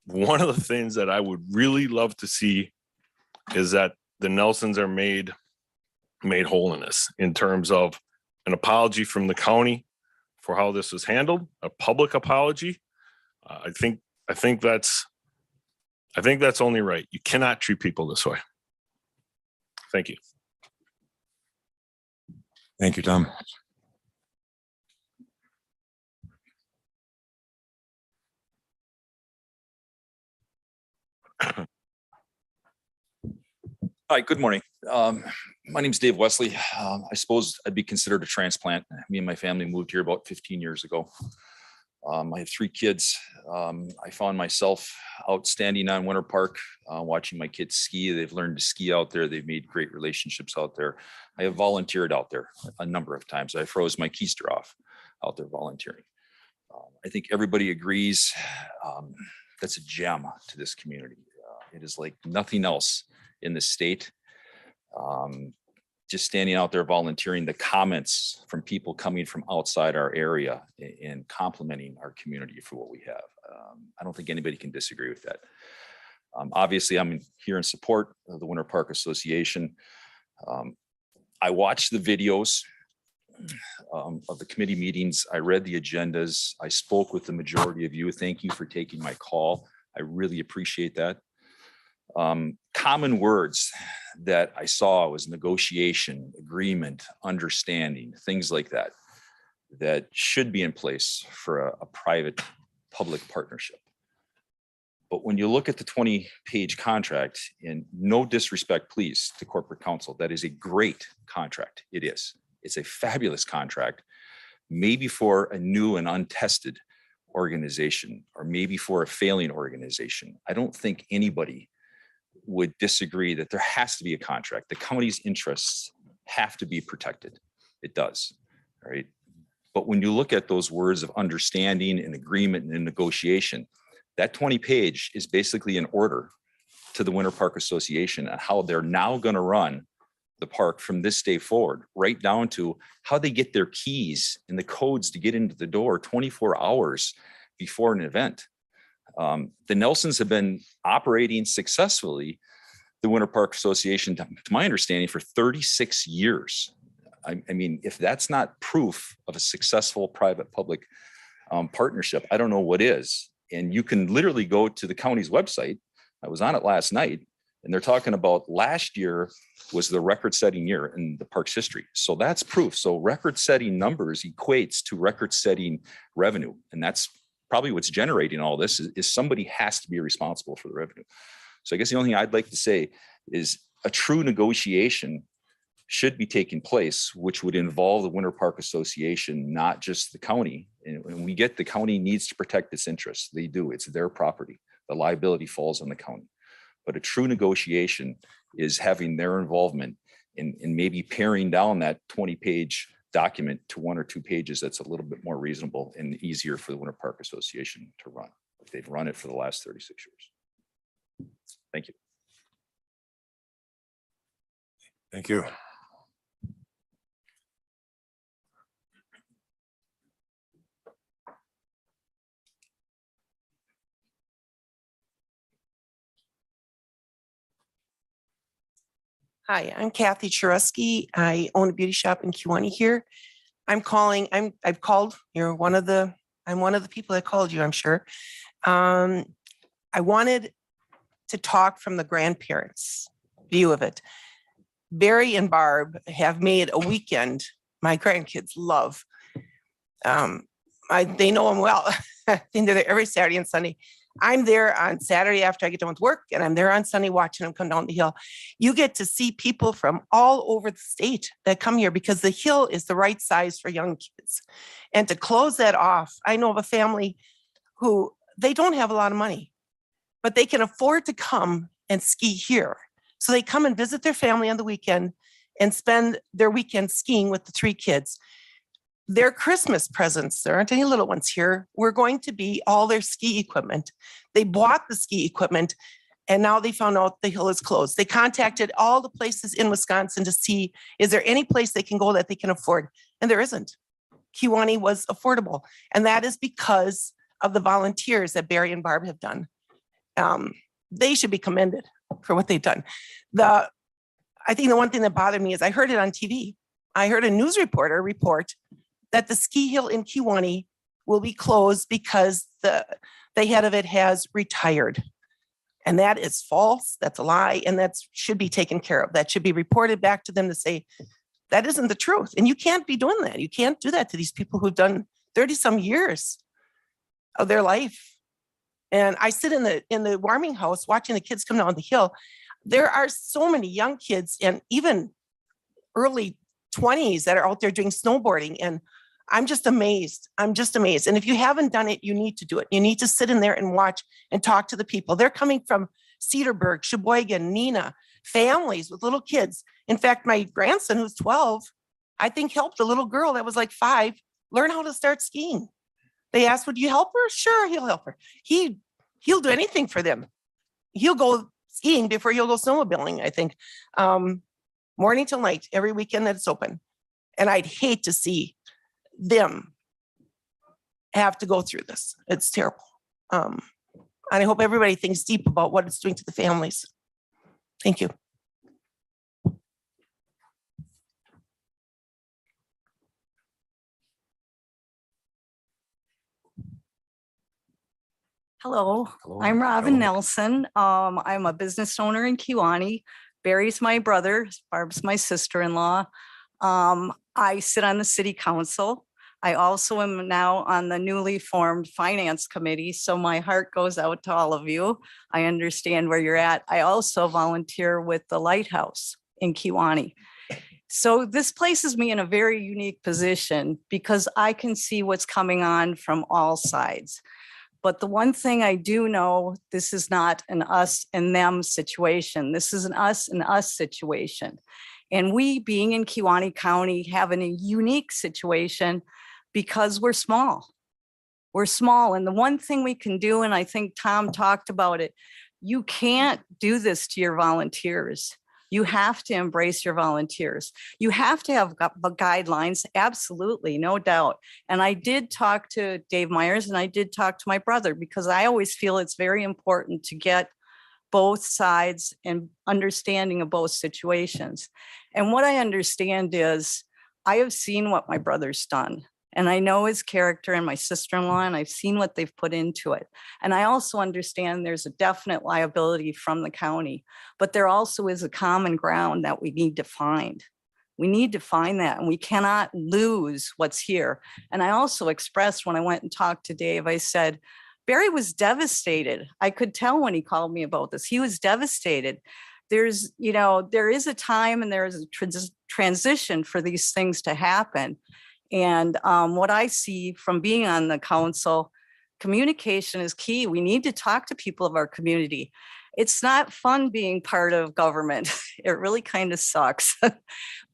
one of the things that I would really love to see is that the Nelsons are made whole in this, in terms of an apology from the county for how this was handled, a public apology. I think that's only right. You cannot treat people this way. Thank you. Thank you, Tom. Hi, good morning. My name is Dave Wesley. I suppose I'd be considered a transplant. Me and my family moved here about 15 years ago. I have 3 kids. I found myself out standing on Winter Park, watching my kids ski. They've learned to ski out there. They've made great relationships out there. I have volunteered out there a number of times. I froze my keister off out there volunteering. I think everybody agrees that's a gem to this community. It is like nothing else in the state. Just standing out there volunteering, the comments from people coming from outside our area and complimenting our community for what we have. I don't think anybody can disagree with that. Obviously, I'm here in support of the Winter Park Association. I watched the videos of the committee meetings. I read the agendas. I spoke with the majority of you. Thank you for taking my call. I really appreciate that. Common words that I saw was negotiation, agreement, understanding, things like that, that should be in place for a private-public partnership. But when you look at the 20-page contract, and no disrespect, please, to corporate counsel, that is a great contract. It is. It's a fabulous contract, maybe for a new and untested organization, or maybe for a failing organization. I don't think anybody would disagree that there has to be a contract. The county's interests have to be protected. It does, all right? But when you look at those words of understanding and agreement and negotiation, that 20-page is basically an order to the Winter Park Association on how they're now going to run the park from this day forward, right down to how they get their keys and the codes to get into the door 24 hours before an event. The Nelsons have been operating successfully, the Winter Park Association, to my understanding, for 36 years. I mean, if that's not proof of a successful private-public partnership, I don't know what is. And you can literally go to the county's website. I was on it last night, and they're talking about last year was the record-setting year in the park's history. So that's proof. So record-setting numbers equates to record-setting revenue. And that's probably what's generating all this is somebody has to be responsible for the revenue. So I guess the only thing I'd like to say is a true negotiation should be taking place, which would involve the Winter Park Association, not just the county. And we get the county needs to protect its interests. They do. It's their property. The liability falls on the county. But a true negotiation is having their involvement in maybe paring down that 20-page document to 1 or 2 pages that's a little bit more reasonable and easier for the Winter Park Association to run. They've run it for the last 36 years. Thank you. Thank you. Hi, I'm Kathy Cheresky. I own a beauty shop in Kewaunee here. I've called, I'm one of the people that called you, I'm sure. I wanted to talk from the grandparents' view of it. Barry and Barb have made a weekend my grandkids love. They know them well. I think they're there every Saturday and Sunday. I'm there on Saturday after I get done with work, and I'm there on Sunday watching them come down the hill. You get to see people from all over the state that come here because the hill is the right size for young kids. And to close that off, I know of a family who they don't have a lot of money, but they can afford to come and ski here. So they come and visit their family on the weekend and spend their weekend skiing with the 3 kids. Their Christmas presents, there aren't any little ones here, were going to be all their ski equipment. They bought the ski equipment and now they found out the hill is closed. They contacted all the places in Wisconsin to see, is there any place they can go that they can afford? And there isn't. Kewaunee was affordable. And that is because of the volunteers that Barry and Barb have done. They should be commended for what they've done. I think the one thing that bothered me is I heard it on TV. I heard a news reporter report that the ski hill in Kewaunee will be closed because the head of it has retired. And that is false. That's a lie. And that should be taken care of. That should be reported back to them to say, that isn't the truth. And you can't be doing that. You can't do that to these people who've done 30 some years of their life. And I sit in the warming house watching the kids come down the hill. There are so many young kids and even early 20s that are out there doing snowboarding. And I'm just amazed. I'm just amazed. And if you haven't done it, you need to do it. You need to sit in there and watch and talk to the people. They're coming from Cedarburg, Sheboygan, Neenah, families with little kids. In fact, my grandson, who's 12, I think helped a little girl that was like 5 learn how to start skiing. They asked, would you help her? Sure, he'll help her. He'll do anything for them. He'll go skiing before he'll go snowmobiling, I think. Morning till night, every weekend that it's open. And I'd hate to see them have to go through this. It's terrible. And I hope everybody thinks deep about what it's doing to the families. Thank you. Hello, Hello. I'm Robin Hello. Nelson. I'm a business owner in Kewaunee. Barry's my brother, Barb's my sister-in-law. I sit on the city council. I also am now on the newly formed finance committee, so my heart goes out to all of you. I understand where you're at. I also volunteer with the Lighthouse in Kewaunee. So this places me in a very unique position because I can see what's coming on from all sides. But the one thing I do know, this is not an us and them situation. This is an us and us situation. And we, being in Kewaunee County, have a unique situation because we're small. We're small. And the one thing we can do, and I think Tom talked about it, you can't do this to your volunteers. You have to embrace your volunteers. You have to have guidelines, absolutely, no doubt. And I did talk to Dave Myers and I did talk to my brother because I always feel it's very important to get both sides and understanding of both situations. And what I understand is I have seen what my brother's done. And I know his character and my sister-in-law, and I've seen what they've put into it. And I also understand there's a definite liability from the county, but there also is a common ground that we need to find. We need to find that, and we cannot lose what's here. And I also expressed when I went and talked to Dave, I said, Barry was devastated. I could tell when he called me about this. He was devastated. There is a time and there is a transition for these things to happen. And what I see from being on the council, communication is key. We need to talk to people of our community. It's not fun being part of government. It really kind of sucks.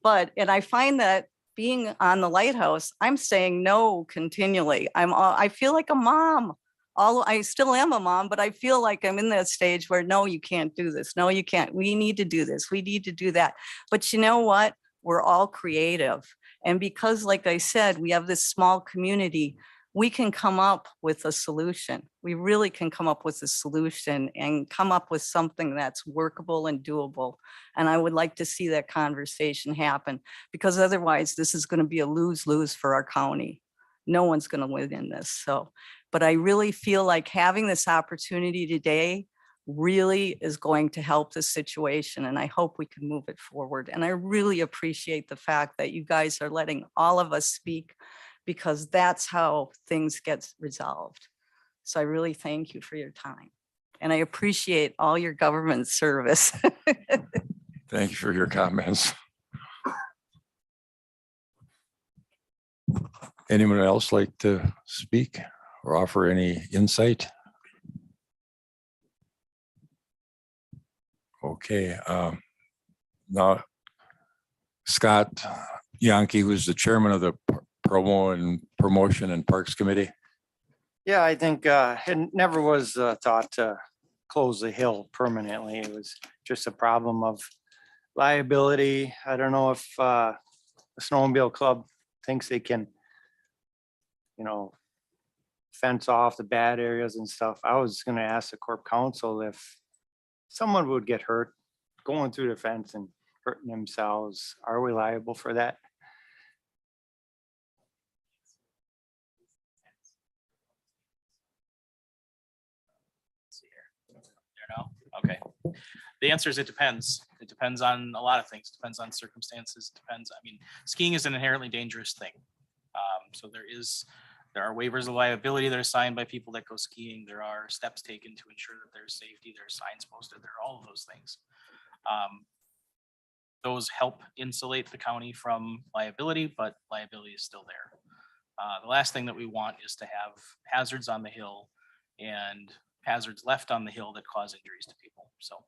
And I find that being on the Lighthouse, I'm saying no continually. I feel like a mom. I still am a mom, but I feel like I'm in that stage where, no, you can't do this. No, you can't. We need to do this. We need to do that. But you know what? We're all creative. And because, like I said, we have this small community, we can come up with a solution. We really can come up with a solution and come up with something that's workable and doable. And I would like to see that conversation happen because otherwise this is going to be a lose-lose for our county. No one's going to win in this. So, but I really feel like having this opportunity today really is going to help the situation. And I hope we can move it forward. And I really appreciate the fact that you guys are letting all of us speak because that's how things get resolved. So I really thank you for your time. And I appreciate all your government service. Thank you for your comments. Anyone else like to speak or offer any insight? Okay, now Scott Yankee, who's the chairman of the Promotion and Parks Committee. Yeah, I think it never was thought to close the hill permanently. It was just a problem of liability. I don't know if the snowmobile club thinks they can, fence off the bad areas and stuff. I was gonna ask the Corp Council if someone would get hurt going through the fence and hurting themselves. Are we liable for that? Okay. The answer is it depends. It depends on a lot of things. Depends on circumstances. Depends. I mean, skiing is an inherently dangerous thing. So there are waivers of liability that are signed by people that go skiing. There are steps taken to ensure that there's safety. There's signs posted. There are all of those things. Those help insulate the county from liability, but liability is still there. The last thing that we want is to have hazards on the hill and hazards left on the hill that cause injuries to people. So.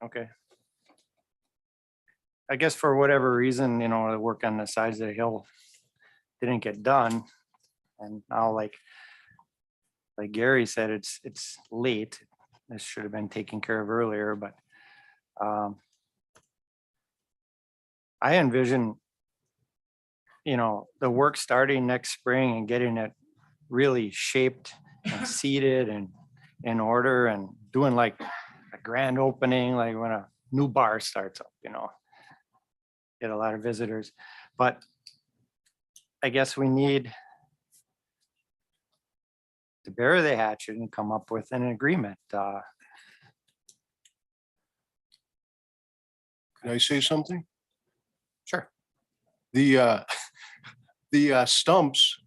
Okay. I guess for whatever reason, the work on the sides of the hill didn't get done. And now like Gary said, it's late. This should have been taken care of earlier, but I envision, the work starting next spring and getting it really shaped and seated and in order and doing like a grand opening, like when a new bar starts up, get a lot of visitors. But I guess we need to bury the hatchet and come up with an agreement. Can I say something? Sure. The stumps.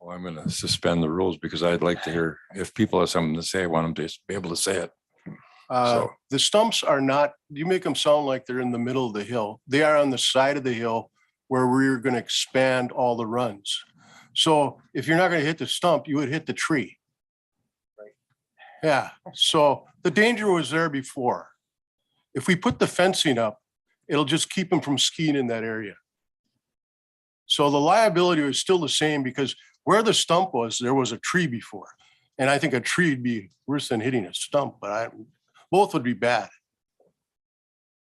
Well, I'm gonna suspend the rules because I'd like to hear, if people have something to say, I want them to be able to say it. So- The stumps are not, you make them sound like they're in the middle of the hill. They are on the side of the hill where we're going to expand all the runs. So if you're not going to hit the stump, you would hit the tree. Right. Yeah, so the danger was there before. If we put the fencing up, it'll just keep them from skiing in that area. So the liability was still the same because where the stump was, there was a tree before. And I think a tree would be worse than hitting a stump, but both would be bad.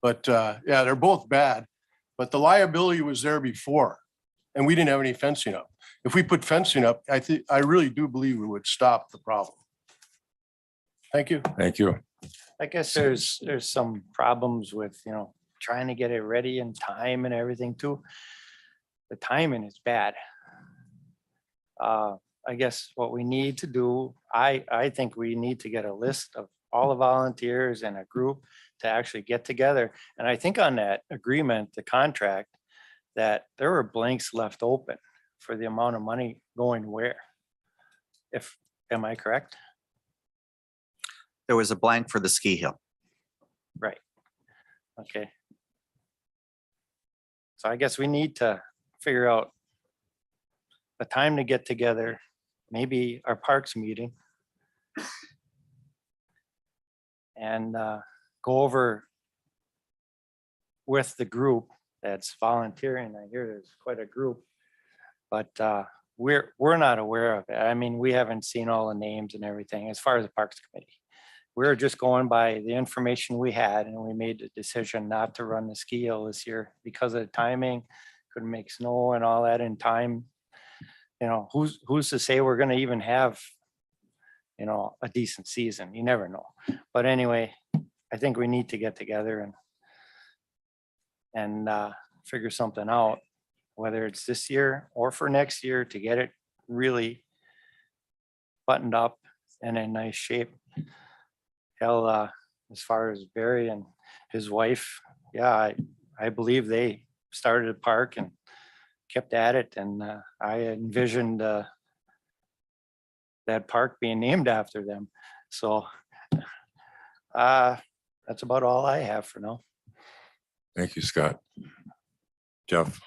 But yeah, they're both bad, but the liability was there before and we didn't have any fencing up. If we put fencing up, I really do believe we would stop the problem. Thank you. Thank you. I guess there's some problems with, trying to get it ready in time and everything too. The timing is bad. I guess what we need to do, I think we need to get a list of all the volunteers and a group to actually get together. And I think on that agreement, the contract, that there were blanks left open for the amount of money going where. Am I correct? There was a blank for the ski hill. Right. Okay. So I guess we need to figure out a time to get together, maybe our parks meeting. And go over with the group that's volunteering. I hear there's quite a group, but we're not aware of it. I mean, we haven't seen all the names and everything as far as the Parks Committee. We're just going by the information we had, and we made the decision not to run the ski hill this year because of the timing. Couldn't make snow and all that in time. Who's to say we're gonna even have a decent season? You never know. But anyway, I think we need to get together and figure something out, whether it's this year or for next year, to get it really buttoned up and in nice shape. Hell, as far as Barry and his wife, yeah, I believe they started a park and kept at it, and I envisioned that park being named after them. So that's about all I have for now. Thank you, Scott. Jeff.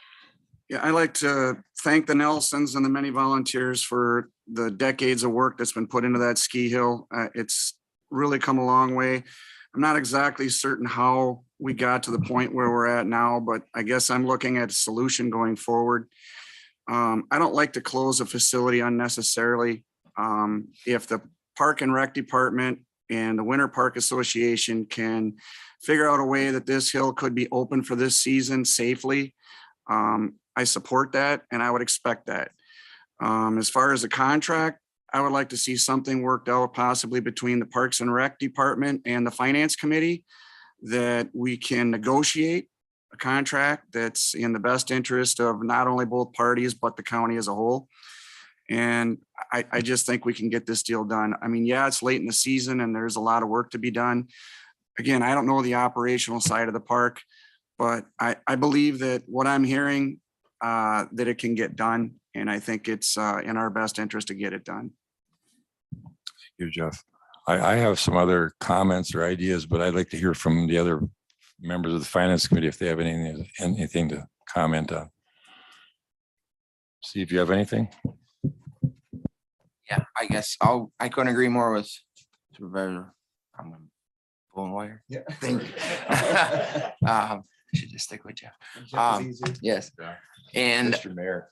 Yeah, I'd like to thank the Nelsons and the many volunteers for the decades of work that's been put into that ski hill. It's really come a long way. I'm not exactly certain how we got to the point where we're at now, but I guess I'm looking at a solution going forward. I don't like to close a facility unnecessarily. If the Park and Rec Department and the Winter Park Association can figure out a way that this hill could be open for this season safely, I support that and I would expect that. As far as the contract, I would like to see something worked out possibly between the Parks and Rec Department and the Finance Committee, that we can negotiate a contract that's in the best interest of not only both parties, but the county as a whole. And I just think we can get this deal done. I mean, yeah, it's late in the season and there's a lot of work to be done. Again, I don't know the operational side of the park, but I believe that what I'm hearing, that it can get done. And I think it's in our best interest to get it done. You, Jeff. I have some other comments or ideas, but I'd like to hear from the other members of the Finance Committee if they have anything to comment on. See if you have anything. Yeah, I guess I couldn't agree more with Supervisor. I'm gonna pull and wire. Yeah. Thank you. I should just stick with Jeff. Yes. And Mr. Mayor.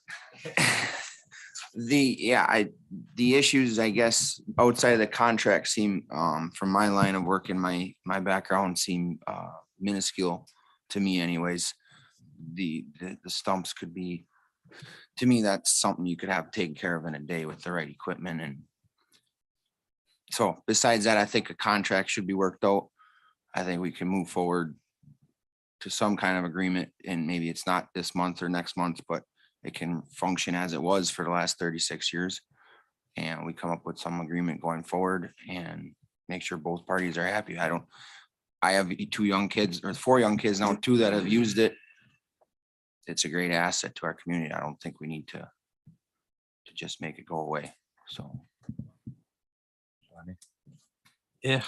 the issues, I guess, outside of the contract seem, from my line of work and my background, seem minuscule to me anyways. The stumps could be, to me, that's something you could have taken care of in a day with the right equipment. And so besides that, I think a contract should be worked out. I think we can move forward to some kind of agreement, and maybe it's not this month or next month, but it can function as it was for the last 36 years. And we come up with some agreement going forward and make sure both parties are happy. I have 2 young kids, or 4 young kids now, 2 that have used it. It's a great asset to our community. I don't think we need to just make it go away. So. Yeah,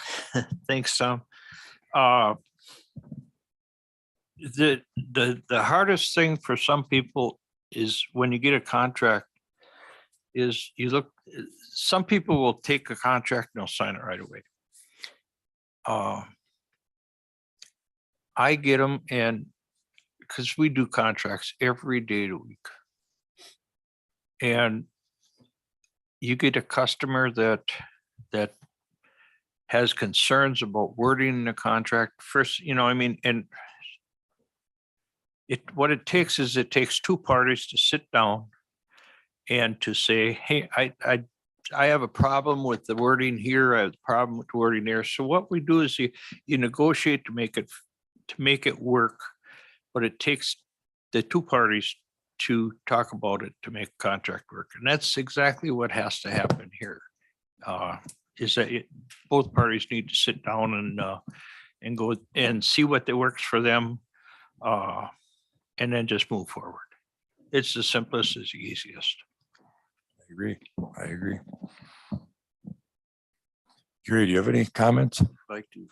thanks, Tom. The hardest thing for some people is when you get a contract is some people will take a contract and they'll sign it right away. I get them, and because we do contracts every day of the week. And you get a customer that has concerns about wording in the contract first, and what it takes is it takes 2 parties to sit down and to say, hey, I have a problem with the wording here, I have a problem with the wording there. So what we do is you negotiate to make it work, but it takes the 2 parties to talk about it to make a contract work. And that's exactly what has to happen here. Is that both parties need to sit down and go and see what works for them, and then just move forward. It's the simplest, it's the easiest. I agree. Gary, do you have any comments? Like to.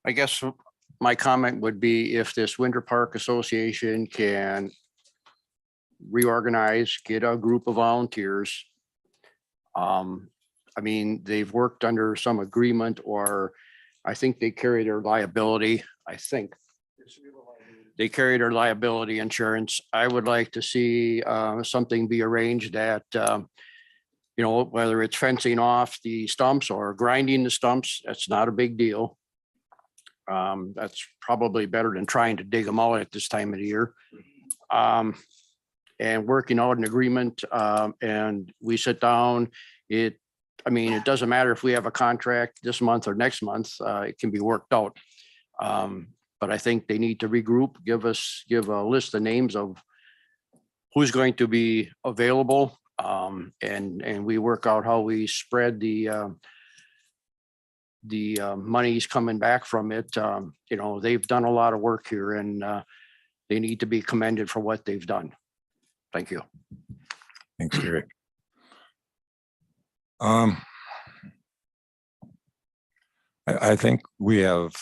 I guess my comment would be if this Winter Park Association can reorganize, get a group of volunteers. I mean, they've worked under some agreement, or I think they carry their liability. I think they carry their liability insurance. I would like to see something be arranged that, whether it's fencing off the stumps or grinding the stumps, that's not a big deal. That's probably better than trying to dig them out at this time of the year. And working out an agreement, and we sit down. It doesn't matter if we have a contract this month or next month, it can be worked out. But I think they need to regroup, give a list of names of who's going to be available. And we work out how we spread the monies coming back from it. They've done a lot of work here, and they need to be commended for what they've done. Thank you. Thanks, Gary. I think we have,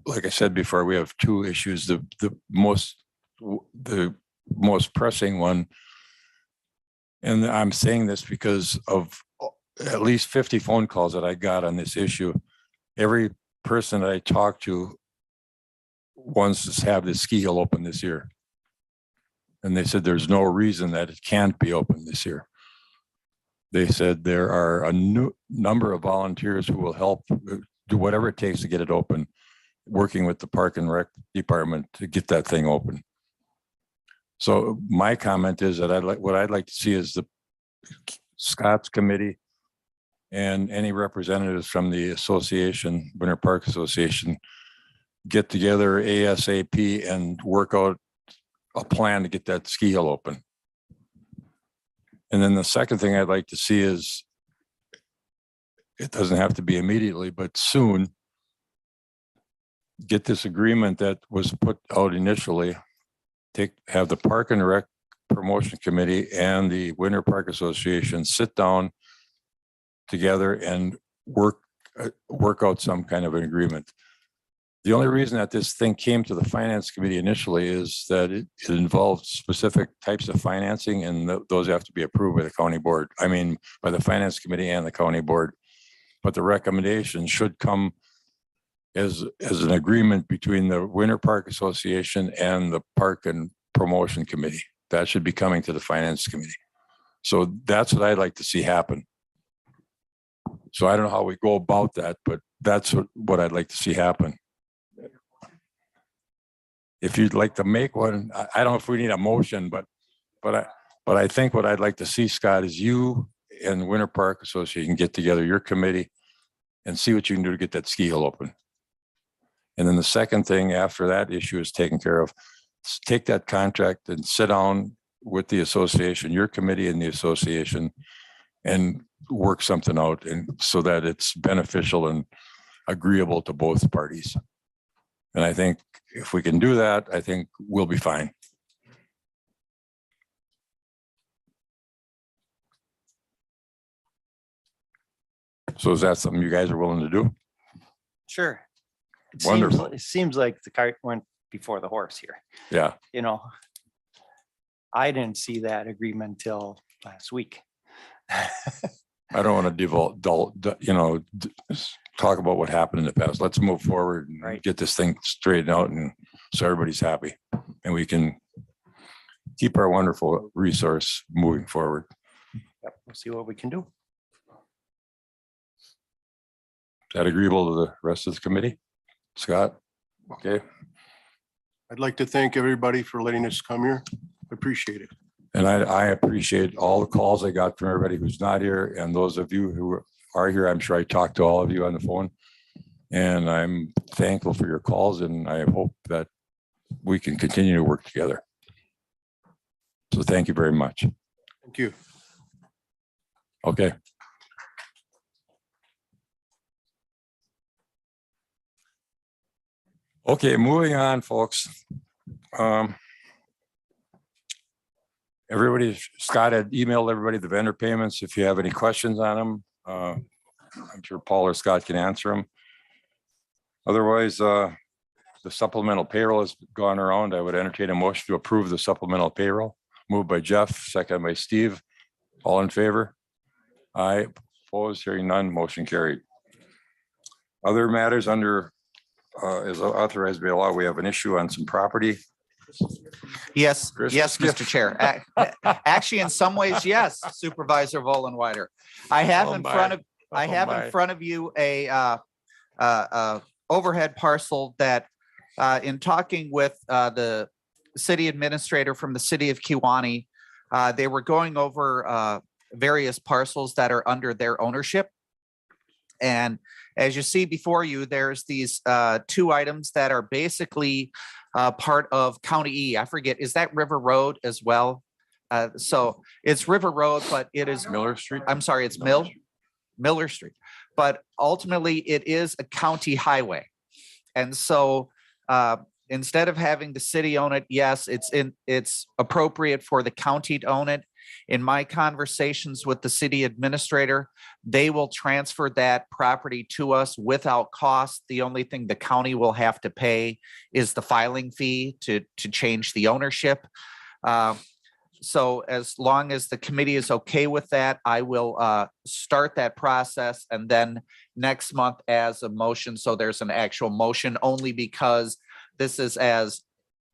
like I said before, we have 2 issues. The most pressing one, and I'm saying this because of at least 50 phone calls that I got on this issue. Every person that I talked to wants to have this ski hill open this year. And they said there's no reason that it can't be open this year. They said there are a number of volunteers who will help do whatever it takes to get it open, working with the Park and Rec department to get that thing open. So my comment is that what I'd like to see is the Scott's committee and any representatives from the association, Winter Park Association, get together ASAP and work out a plan to get that ski hill open. And then the second thing I'd like to see is, it doesn't have to be immediately, but soon, get this agreement that was put out initially, have the Park and Rec Promotion Committee and the Winter Park Association sit down together and work out some kind of an agreement. The only reason that this thing came to the Finance Committee initially is that it involved specific types of financing, and those have to be approved by the county board. I mean, by the Finance Committee and the county board. But the recommendation should come as an agreement between the Winter Park Association and the Park and Promotion Committee. That should be coming to the Finance Committee. So that's what I'd like to see happen. So I don't know how we go about that, but that's what I'd like to see happen. If you'd like to make one, I don't know if we need a motion, but I think what I'd like to see, Scott, is you and Winter Park Association get together, your committee, and see what you can do to get that ski hill open. And then the second thing after that issue is taken care of, take that contract and sit down with the association, your committee and the association, and work something out, and so that it's beneficial and agreeable to both parties. And I think if we can do that, I think we'll be fine. So is that something you guys are willing to do? Sure. Wonderful. It seems like the cart went before the horse here. Yeah. You know, I didn't see that agreement till last week. I don't want to talk about what happened in the past. Let's move forward and Right. get this thing straightened out, and so everybody's happy and we can keep our wonderful resource moving forward. Yep, we'll see what we can do. Is that agreeable to the rest of the committee? Scott? Okay. I'd like to thank everybody for letting us come here. Appreciate it. And I appreciate all the calls I got from everybody who's not here, and those of you who are here. I'm sure I talked to all of you on the phone. And I'm thankful for your calls, and I hope that we can continue to work together. So thank you very much. Thank you. Okay. Okay, moving on, folks. Everybody, Scott had emailed everybody the vendor payments. If you have any questions on them, I'm sure Paul or Scott can answer them. Otherwise, the supplemental payroll has gone around. I would entertain a motion to approve the supplemental payroll. Moved by Jeff, second by Steve. All in favor? Aye. Opposed, hearing none, motion carried. Other matters under is authorized by law. We have an issue on some property. Yes, Chris? yes, Mr. Chair. Actually, in some ways, yes, Supervisor Vollenweider. I have in front of you a overhead parcel that in talking with the city administrator from the city of Kewaunee, they were going over various parcels that are under their ownership. And as you see before you, there's these two items that are basically part of County E. I forget, is that River Road as well? So it's River Road, but it is Miller Street. I'm sorry, it's Miller Street. But ultimately, it is a county highway. And so instead of having the city own it, yes, it's appropriate for the county to own it. In my conversations with the city administrator, they will transfer that property to us without cost. The only thing the county will have to pay is the filing fee to change the ownership. So as long as the committee is okay with that, I will start that process, and then next month as a motion. So there's an actual motion, only because this is as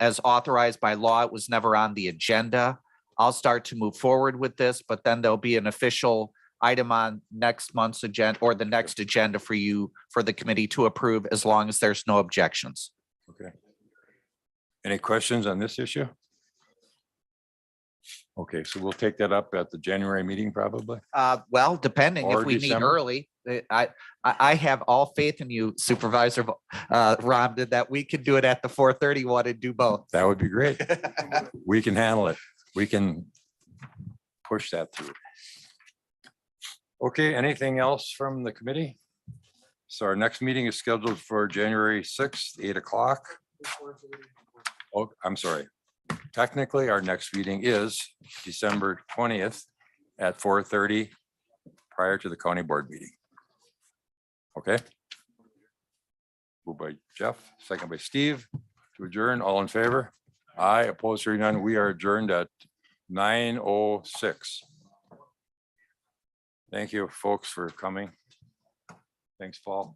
authorized by law. It was never on the agenda. I'll start to move forward with this, but then there'll be an official item on next month's agenda or the next agenda for you, for the committee to approve, as long as there's no objections. Okay. Any questions on this issue? Okay, so we'll take that up at the January meeting probably. Well, depending Or if we meet December? early, I have all faith in you, Supervisor Ramden, that we could do it at the 4:30 one and do both. That would be great. We can handle it. We can push that through. Okay, anything else from the committee? So our next meeting is scheduled for January 6th, 8 o'clock. Oh, I'm sorry. Technically, our next meeting is December 20th at 4:30 prior to the county board meeting. Okay. Moved by Jeff, second by Steve to adjourn. All in favor? Aye, opposed, hearing none. We are adjourned at 9:06. Thank you, folks, for coming. Thanks, Paul.